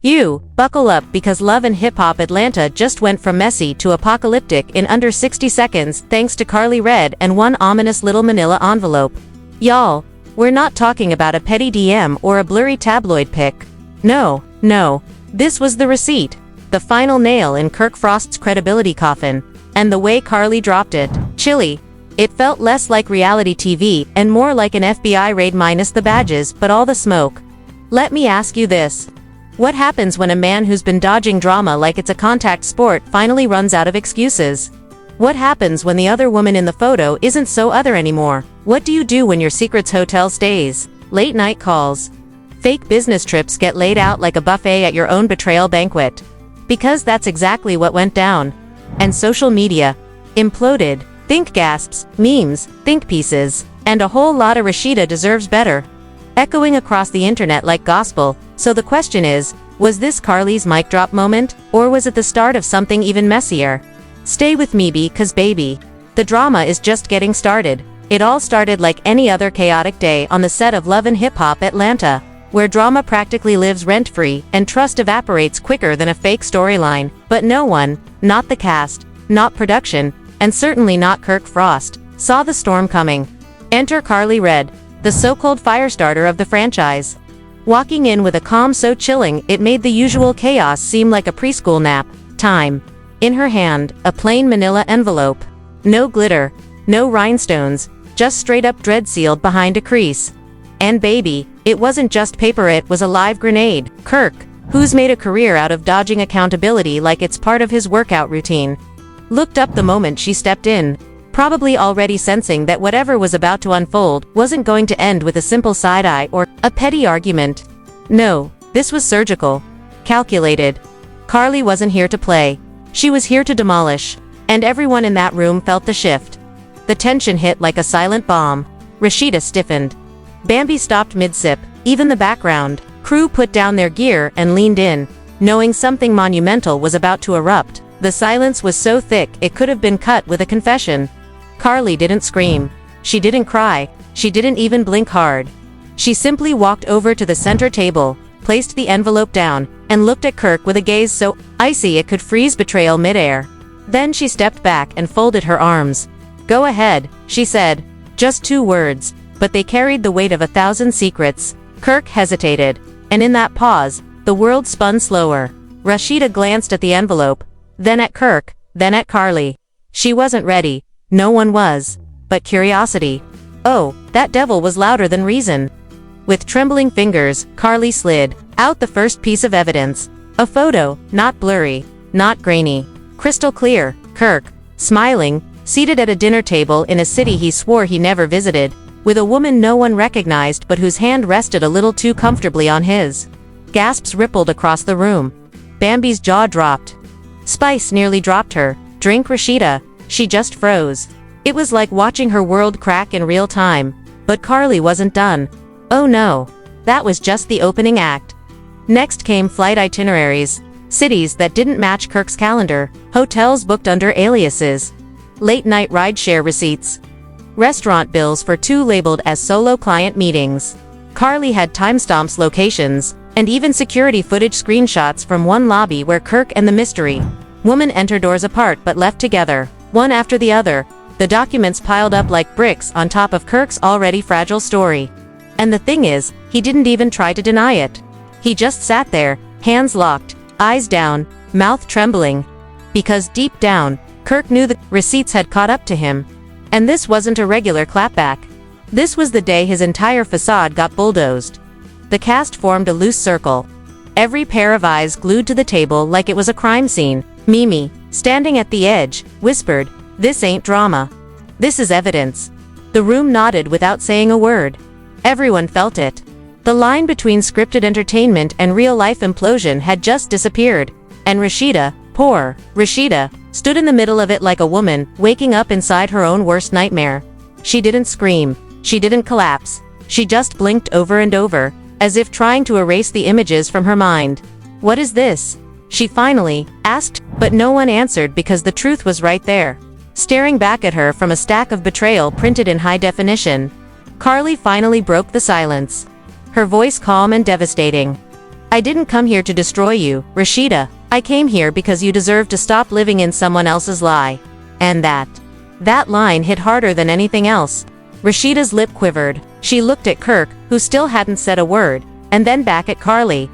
You, buckle up because Love and Hip Hop Atlanta just went from messy to apocalyptic in under 60 seconds thanks to Karlie read and one ominous little manila envelope. Y'all, we're not talking about a petty DM or a blurry tabloid pic. No, this was the receipt. The final nail in Kirk Frost's credibility coffin. And the way Karlie dropped it, chilly. It felt less like reality TV and more like an FBI raid minus the badges but all the smoke. Let me ask you this. What happens when a man who's been dodging drama like it's a contact sport finally runs out of excuses? What happens when the other woman in the photo isn't so other anymore? What do you do when your secret's hotel stays, late night calls, fake business trips get laid out like a buffet at your own betrayal banquet? Because that's exactly what went down. And social media imploded. Think gasps, memes, think pieces, and a whole lot of Rasheeda deserves better. Echoing across the internet like gospel. So the question is, was this Karlie's mic drop moment, or was it the start of something even messier? Stay with me because baby, the drama is just getting started. It all started like any other chaotic day on the set of Love and Hip Hop Atlanta, where drama practically lives rent-free and trust evaporates quicker than a fake storyline. But no one, not the cast, not production, and certainly not Kirk Frost, saw the storm coming. Enter Karlie Red, the so-called firestarter of the franchise. Walking in with a calm so chilling it made the usual chaos seem like a preschool nap time. In her hand, a plain manila envelope. No glitter, no rhinestones, just straight-up dread sealed behind a crease. And baby, it wasn't just paper, it was a live grenade. Kirk, who's made a career out of dodging accountability like it's part of his workout routine, looked up the moment she stepped in, probably already sensing that whatever was about to unfold wasn't going to end with a simple side-eye or a petty argument. No, this was surgical. Calculated. Karlie wasn't here to play. She was here to demolish. And everyone in that room felt the shift. The tension hit like a silent bomb. Rasheeda stiffened. Bambi stopped mid-sip. Even the background crew put down their gear and leaned in, knowing something monumental was about to erupt. The silence was so thick it could have been cut with a confession. Karlie didn't scream. She didn't cry. She didn't even blink hard. She simply walked over to the center table, placed the envelope down, and looked at Kirk with a gaze so icy it could freeze betrayal midair. Then she stepped back and folded her arms. "Go ahead," she said. Just 2 words, but they carried the weight of 1,000 secrets. Kirk hesitated, and in that pause, the world spun slower. Rasheeda glanced at the envelope, then at Kirk, then at Karlie. She wasn't ready. No one was. But curiosity. Oh, that devil was louder than reason. With trembling fingers, Karlie slid out the first piece of evidence. A photo, not blurry, not grainy. Crystal clear. Kirk, smiling, seated at a dinner table in a city he swore he never visited, with a woman no one recognized but whose hand rested a little too comfortably on his. Gasps rippled across the room. Bambi's jaw dropped. Spice nearly dropped her drink. Rasheeda, she just froze. It was like watching her world crack in real time. But Karlie wasn't done. Oh no. That was just the opening act. Next came flight itineraries. Cities that didn't match Kirk's calendar. Hotels booked under aliases. Late-night rideshare receipts. Restaurant bills for 2 labeled as solo client meetings. Karlie had timestamps, locations, and even security footage screenshots from one lobby where Kirk and the mystery woman enter doors apart but left together, one after the other. The documents piled up like bricks on top of Kirk's already fragile story. And the thing is, he didn't even try to deny it. He just sat there, hands locked, eyes down, mouth trembling. Because deep down, Kirk knew the receipts had caught up to him. And this wasn't a regular clapback. This was the day his entire facade got bulldozed. The cast formed a loose circle. Every pair of eyes glued to the table like it was a crime scene. Mimi, standing at the edge, whispered, "This ain't drama. This is evidence." The room nodded without saying a word. Everyone felt it. The line between scripted entertainment and real-life implosion had just disappeared. And Rasheeda, poor Rasheeda, stood in the middle of it like a woman waking up inside her own worst nightmare. She didn't scream. She didn't collapse. She just blinked over and over, as if trying to erase the images from her mind. "What is this?" she finally asked, but no one answered because the truth was right there, staring back at her from a stack of betrayal printed in high definition. Karlie finally broke the silence. Her voice calm and devastating. I didn't come here to destroy you, Rasheeda. I came here because you deserve to stop living in someone else's lie. And that line hit harder than anything else. Rasheeda's lip quivered. She looked at Kirk, who still hadn't said a word, and then back at Karlie.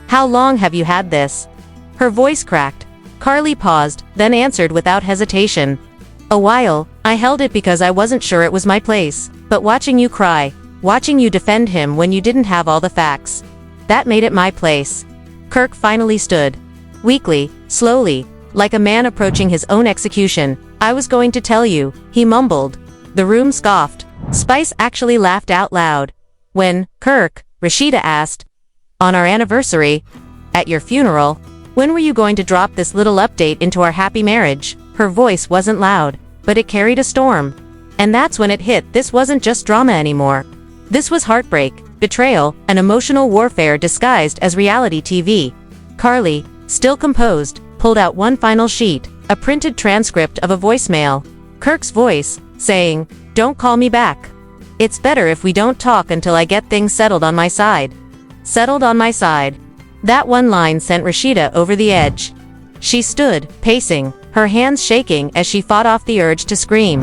How long have you had this? Her voice cracked. Karlie paused, then answered without hesitation. A while. I held it because I wasn't sure it was my place. But watching you cry, watching you defend him when you didn't have all the facts, that made it my place. Kirk finally stood. Weakly, slowly, like a man approaching his own execution. I was going to tell you, he mumbled. The room scoffed. Spice actually laughed out loud. When, Kirk, Rasheeda asked, on our anniversary, at your funeral, when were you going to drop this little update into our happy marriage? Her voice wasn't loud, but it carried a storm. And that's when it hit. This wasn't just drama anymore. This was heartbreak, betrayal, and emotional warfare disguised as reality TV. Karlie, still composed, pulled out one final sheet, a printed transcript of a voicemail. Kirk's voice, saying, "Don't call me back. It's better if we don't talk until I get things settled on my side." Settled on my side. That one line sent Rasheeda over the edge. She stood, pacing, her hands shaking as she fought off the urge to scream.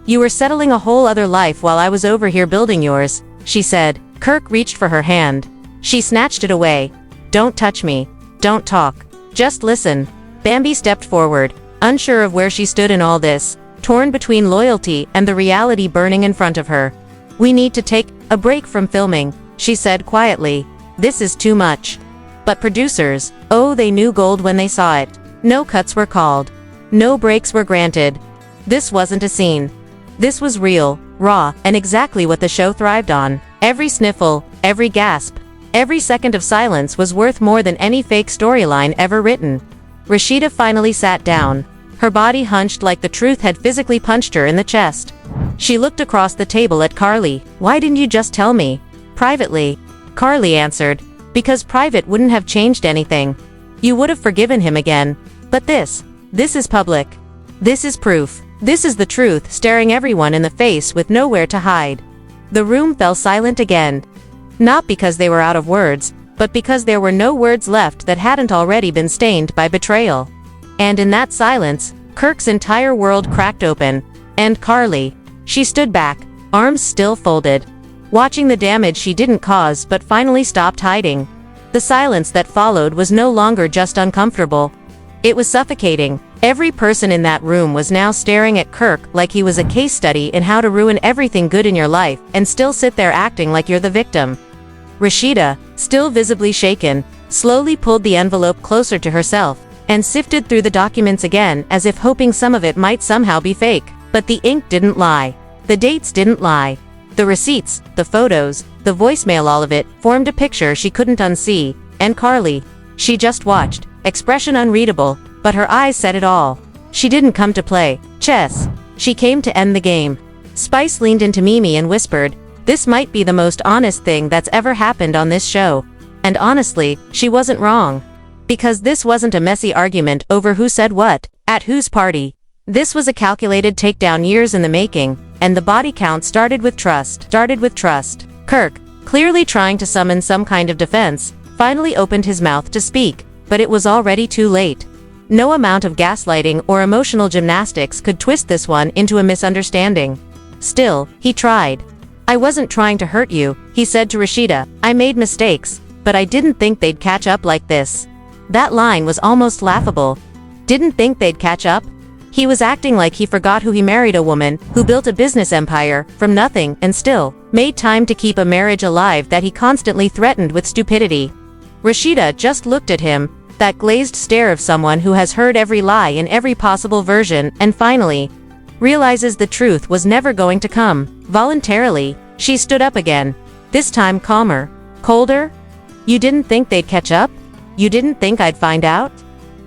You were settling a whole other life while I was over here building yours, she said. Kirk reached for her hand. She snatched it away. Don't touch me. Don't talk. Just listen. Bambi stepped forward, unsure of where she stood in all this, torn between loyalty and the reality burning in front of her. We need to take a break from filming, she said quietly. This is too much. But producers, oh, they knew gold when they saw it. No cuts were called. No breaks were granted. This wasn't a scene. This was real, raw, and exactly what the show thrived on. Every sniffle, every gasp, every second of silence was worth more than any fake storyline ever written. Rasheeda finally sat down. Her body hunched like the truth had physically punched her in the chest. She looked across the table at Karlie. Why didn't you just tell me? Privately. Karlie answered. Because private wouldn't have changed anything. You would have forgiven him again. But this is public. This is proof. This is the truth staring everyone in the face with nowhere to hide. The room fell silent again. Not because they were out of words, but because there were no words left that hadn't already been stained by betrayal. And in that silence, Kirk's entire world cracked open. And Karlie. She stood back, arms still folded, watching the damage she didn't cause but finally stopped hiding. The silence that followed was no longer just uncomfortable. It was suffocating. Every person in that room was now staring at Kirk like he was a case study in how to ruin everything good in your life and still sit there acting like you're the victim. Rasheeda, still visibly shaken, slowly pulled the envelope closer to herself and sifted through the documents again as if hoping some of it might somehow be fake. But the ink didn't lie. The dates didn't lie. The receipts, the photos, the voicemail, all of it formed a picture she couldn't unsee. And Karlie, she just watched, expression unreadable, but her eyes said it all. She didn't come to play chess. She came to end the game. Spice leaned into Mimi and whispered, "This might be the most honest thing that's ever happened on this show." And honestly, she wasn't wrong. Because this wasn't a messy argument over who said what, at whose party. This was a calculated takedown, years in the making, and the body count started with trust. Kirk, clearly trying to summon some kind of defense, finally opened his mouth to speak, but it was already too late. No amount of gaslighting or emotional gymnastics could twist this one into a misunderstanding. Still, he tried. "I wasn't trying to hurt you," he said to Rasheeda. "I made mistakes, but I didn't think they'd catch up like this." That line was almost laughable. Didn't think they'd catch up? He was acting like he forgot who he married, a woman who built a business empire from nothing and still made time to keep a marriage alive that he constantly threatened with stupidity. Rasheeda just looked at him, that glazed stare of someone who has heard every lie in every possible version and finally realizes the truth was never going to come. Voluntarily, she stood up again, this time calmer, colder. "You didn't think they'd catch up? You didn't think I'd find out?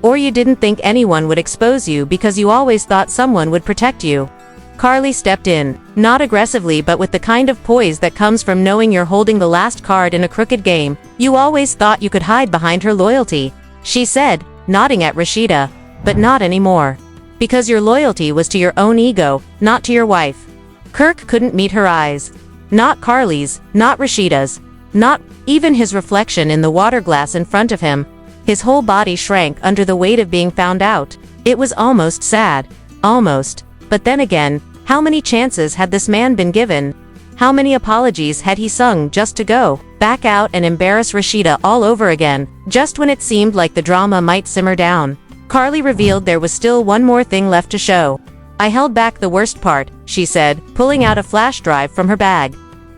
Or you didn't think anyone would expose you because you always thought someone would protect you?" Karlie stepped in, not aggressively but with the kind of poise that comes from knowing you're holding the last card in a crooked game. "You always thought you could hide behind her loyalty," she said, nodding at Rasheeda. "But not anymore. Because your loyalty was to your own ego, not to your wife." Kirk couldn't meet her eyes. Not Karlie's, not Rasheeda's, not Even his reflection in the water glass in front of him, his whole body shrank under the weight of being found out. It was almost sad. Almost. But then again, how many chances had this man been given? How many apologies had he sung just to go back out and embarrass Rasheeda all over again, just when it seemed like the drama might simmer down? Karlie revealed there was still one more thing left to show. I held back the worst part, she said, pulling out a flash drive from her bag.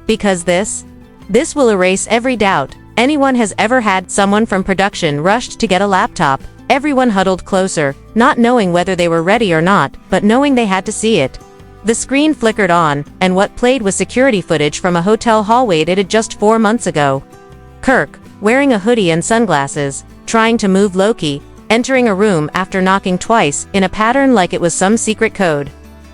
Because this will erase every doubt anyone has ever had. Someone from production rushed to get a laptop. Everyone huddled closer, not knowing whether they were ready or not, but knowing they had to see it. The screen flickered on, and what played was security footage from a hotel hallway dated just 4 months ago. Kirk, wearing a hoodie and sunglasses, trying to move low-key, entering a room after knocking twice, in a pattern like it was some secret code.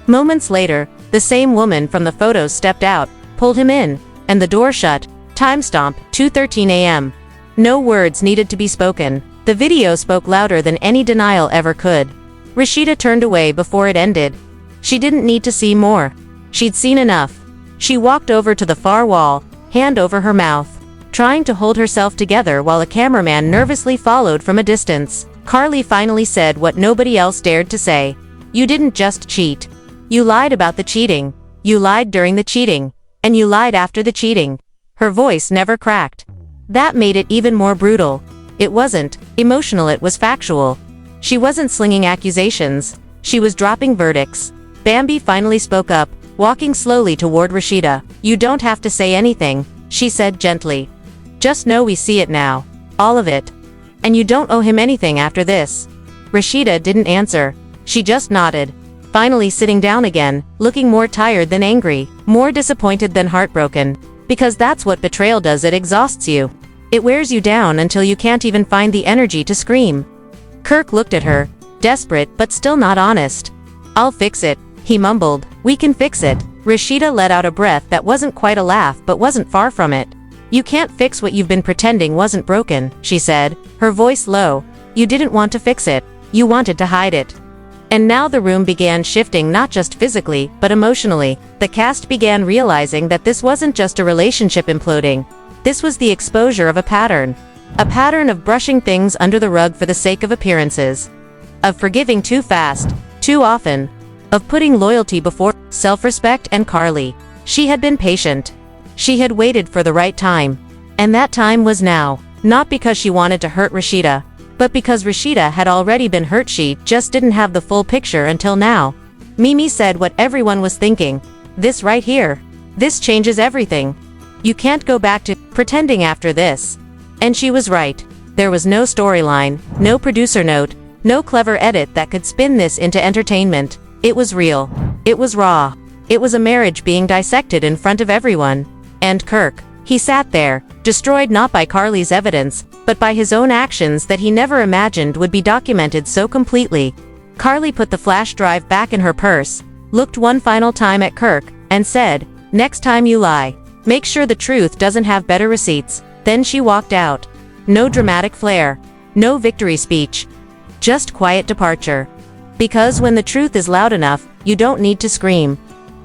Moments later, the same woman from the photos stepped out, pulled him in, and the door shut. Timestamp, 2:13 a.m. No words needed to be spoken. The video spoke louder than any denial ever could. Rasheeda turned away before it ended. She didn't need to see more. She'd seen enough. She walked over to the far wall, hand over her mouth, trying to hold herself together while a cameraman nervously followed from a distance. Karlie finally said what nobody else dared to say. You didn't just cheat. You lied about the cheating. You lied during the cheating. And you lied after the cheating. Her voice never cracked. That made it even more brutal. It wasn't emotional, it was factual. She wasn't slinging accusations. She was dropping verdicts. Bambi finally spoke up, walking slowly toward Rasheeda. You don't have to say anything, she said gently. Just know we see it now. All of it. And you don't owe him anything after this. Rasheeda didn't answer. She just nodded, finally sitting down again, looking more tired than angry, more disappointed than heartbroken. Because that's what betrayal does, it exhausts you. It wears you down until you can't even find the energy to scream. Kirk looked at her, desperate but still not honest. I'll fix it, he mumbled. We can fix it. Rasheeda let out a breath that wasn't quite a laugh but wasn't far from it. You can't fix what you've been pretending wasn't broken, she said, her voice low. You didn't want to fix it. You wanted to hide it. And now the room began shifting, not just physically, but emotionally. The cast began realizing that this wasn't just a relationship imploding. This was the exposure of a pattern. A pattern of brushing things under the rug for the sake of appearances. Of forgiving too fast, too often. Of putting loyalty before self-respect. And Karlie. She had been patient. She had waited for the right time. And that time was now. Not because she wanted to hurt Rasheeda, but because Rasheeda had already been hurt. She just didn't have the full picture until now. Mimi said what everyone was thinking. This right here. This changes everything. You can't go back to pretending after this. And she was right. There was no storyline, no producer note, no clever edit that could spin this into entertainment. It was real. It was raw. It was a marriage being dissected in front of everyone. And Kirk. He sat there, destroyed not by Karlie's evidence, but by his own actions that he never imagined would be documented so completely. Karlie put the flash drive back in her purse, looked one final time at Kirk, and said, next time you lie, make sure the truth doesn't have better receipts. Then she walked out. No dramatic flair. No victory speech. Just quiet departure. Because when the truth is loud enough, you don't need to scream.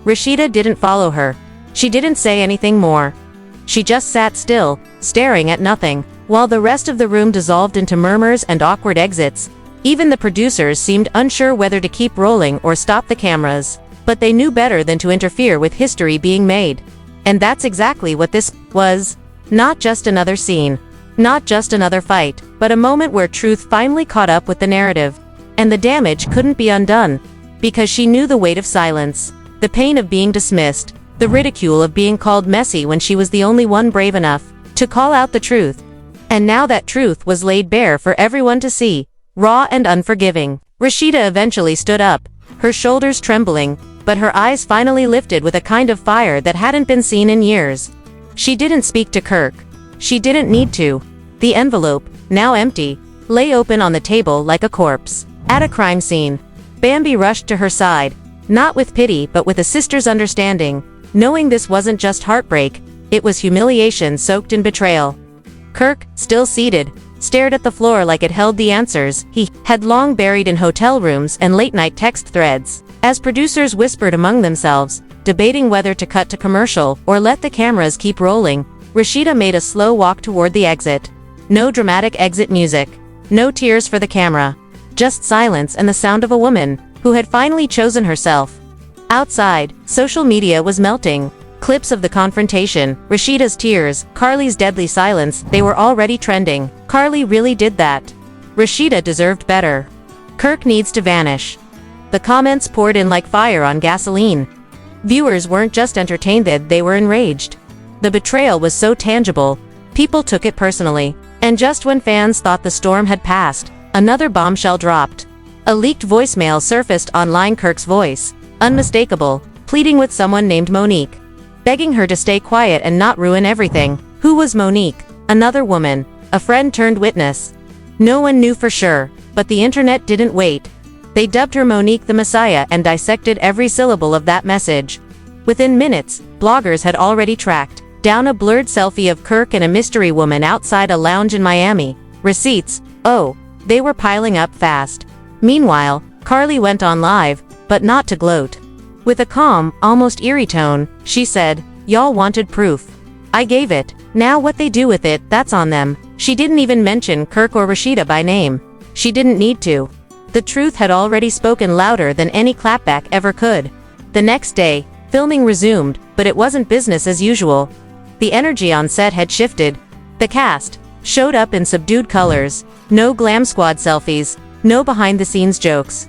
Rasheeda didn't follow her. She didn't say anything more. She just sat still, staring at nothing, while the rest of the room dissolved into murmurs and awkward exits. Even the producers seemed unsure whether to keep rolling or stop the cameras. But they knew better than to interfere with history being made. And that's exactly what this was. Not just another scene. Not just another fight, but a moment where truth finally caught up with the narrative. And the damage couldn't be undone. Because she knew the weight of silence. The pain of being dismissed. The ridicule of being called messy when she was the only one brave enough to call out the truth. And now that truth was laid bare for everyone to see, raw and unforgiving. Rasheeda eventually stood up, her shoulders trembling, but her eyes finally lifted with a kind of fire that hadn't been seen in years. She didn't speak to Kirk. She didn't need to. The envelope, now empty, lay open on the table like a corpse. At a crime scene, Bambi rushed to her side, not with pity but with a sister's understanding. Knowing this wasn't just heartbreak, it was humiliation soaked in betrayal. Kirk, still seated, stared at the floor like it held the answers he had long buried in hotel rooms and late-night text threads. As producers whispered among themselves, debating whether to cut to commercial or let the cameras keep rolling, Rasheeda made a slow walk toward the exit. No dramatic exit music. No tears for the camera. Just silence and the sound of a woman who had finally chosen herself. Outside, social media was melting. Clips of the confrontation, Rasheeda's tears, Karlie's deadly silence, they were already trending. Karlie really did that. Rasheeda deserved better. Kirk needs to vanish. The comments poured in like fire on gasoline. Viewers weren't just entertained, they were enraged. The betrayal was so tangible, people took it personally. And just when fans thought the storm had passed, another bombshell dropped. A leaked voicemail surfaced online. Kirk's voice, unmistakable, pleading with someone named Monique, begging her to stay quiet and not ruin everything. Who was Monique? Another woman, a friend turned witness. No one knew for sure, but the internet didn't wait. They dubbed her Monique the Messiah and dissected every syllable of that message. Within minutes, bloggers had already tracked down a blurred selfie of Kirk and a mystery woman outside a lounge in Miami. Receipts, oh, they were piling up fast. Meanwhile, Karlie went on live, but not to gloat. With a calm, almost eerie tone, she said, "Y'all wanted proof. I gave it. Now what they do with it, that's on them." She didn't even mention Kirk or Rasheeda by name. She didn't need to. The truth had already spoken louder than any clapback ever could. The next day, filming resumed, but it wasn't business as usual. The energy on set had shifted. The cast showed up in subdued colors. No glam squad selfies. No behind-the-scenes jokes.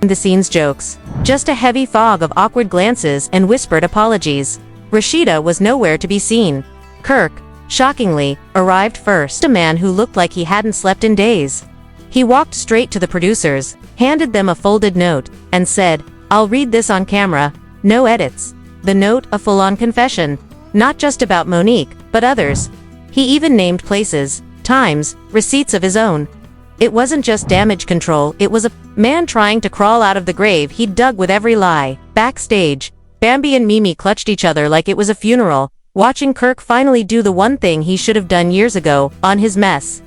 Just a heavy fog of awkward glances and whispered apologies. Rasheeda was nowhere to be seen. Kirk, shockingly, arrived first. A man who looked like he hadn't slept in days. He walked straight to the producers, handed them a folded note, and said, "I'll read this on camera. No edits." The note, a full-on confession. Not just about Monique, but others. He even named places, times, receipts of his own. It wasn't just damage control, it was a man trying to crawl out of the grave he'd dug with every lie. Backstage, Bambi and Mimi clutched each other like it was a funeral, watching Kirk finally do the one thing he should have done years ago, on his mess.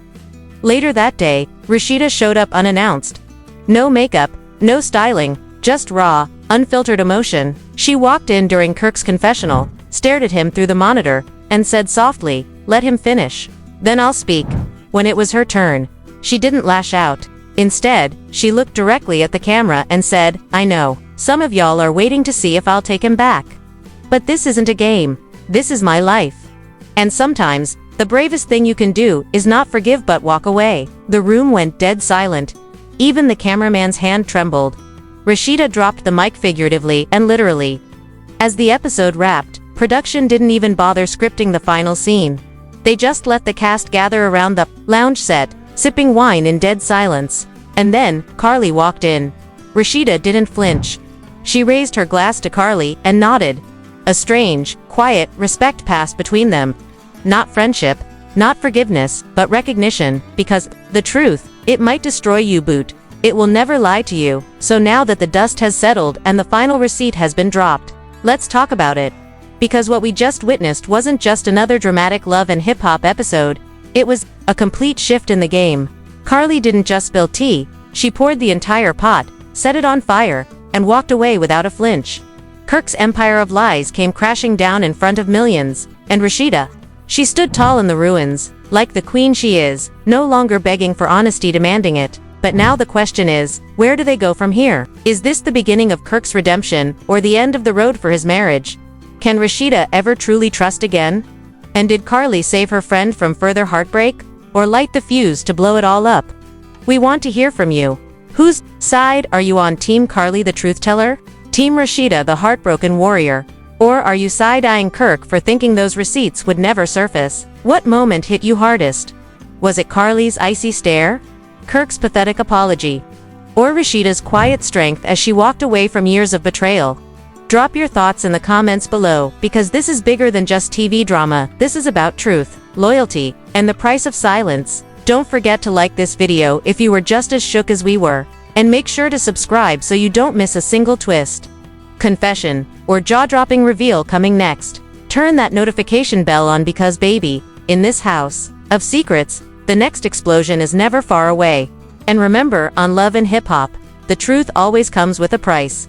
Later that day, Rasheeda showed up unannounced. No makeup, no styling, just raw, unfiltered emotion. She walked in during Kirk's confessional, stared at him through the monitor, and said softly, "Let him finish. Then I'll speak." When it was her turn, she didn't lash out. Instead, she looked directly at the camera and said, "I know, some of y'all are waiting to see if I'll take him back. But this isn't a game. This is my life. And sometimes, the bravest thing you can do is not forgive but walk away." The room went dead silent. Even the cameraman's hand trembled. Rasheeda dropped the mic figuratively and literally. As the episode wrapped, production didn't even bother scripting the final scene. They just let the cast gather around the lounge set, sipping wine in dead silence. And then, Karlie walked in. Rasheeda didn't flinch. She raised her glass to Karlie and nodded. A strange, quiet respect passed between them. Not friendship, not forgiveness, but recognition, because, the truth, it might destroy you, Boot. It will never lie to you. So now that the dust has settled and the final receipt has been dropped, let's talk about it. Because what we just witnessed wasn't just another dramatic love and hip-hop episode, it was a complete shift in the game. Karlie didn't just spill tea, she poured the entire pot, set it on fire, and walked away without a flinch. Kirk's empire of lies came crashing down in front of millions, and Rasheeda, she stood tall in the ruins, like the queen she is, no longer begging for honesty, demanding it. But now the question is, where do they go from here? Is this the beginning of Kirk's redemption, or the end of the road for his marriage? Can Rasheeda ever truly trust again? And did Karlie save her friend from further heartbreak, or light the fuse to blow it all up? We want to hear from you. Whose side are you on? Team Karlie the truth teller? Team Rasheeda the heartbroken warrior? Or are you side-eyeing Kirk for thinking those receipts would never surface? What moment hit you hardest? Was it Karlie's icy stare? Kirk's pathetic apology? Or Rasheeda's quiet strength as she walked away from years of betrayal? Drop your thoughts in the comments below, because this is bigger than just TV drama. This is about truth, loyalty, and the price of silence. Don't forget to like this video if you were just as shook as we were, and make sure to subscribe so you don't miss a single twist, confession, or jaw-dropping reveal coming next. Turn that notification bell on, because baby, in this house of secrets, the next explosion is never far away. And remember, on Love and Hip Hop, the truth always comes with a price.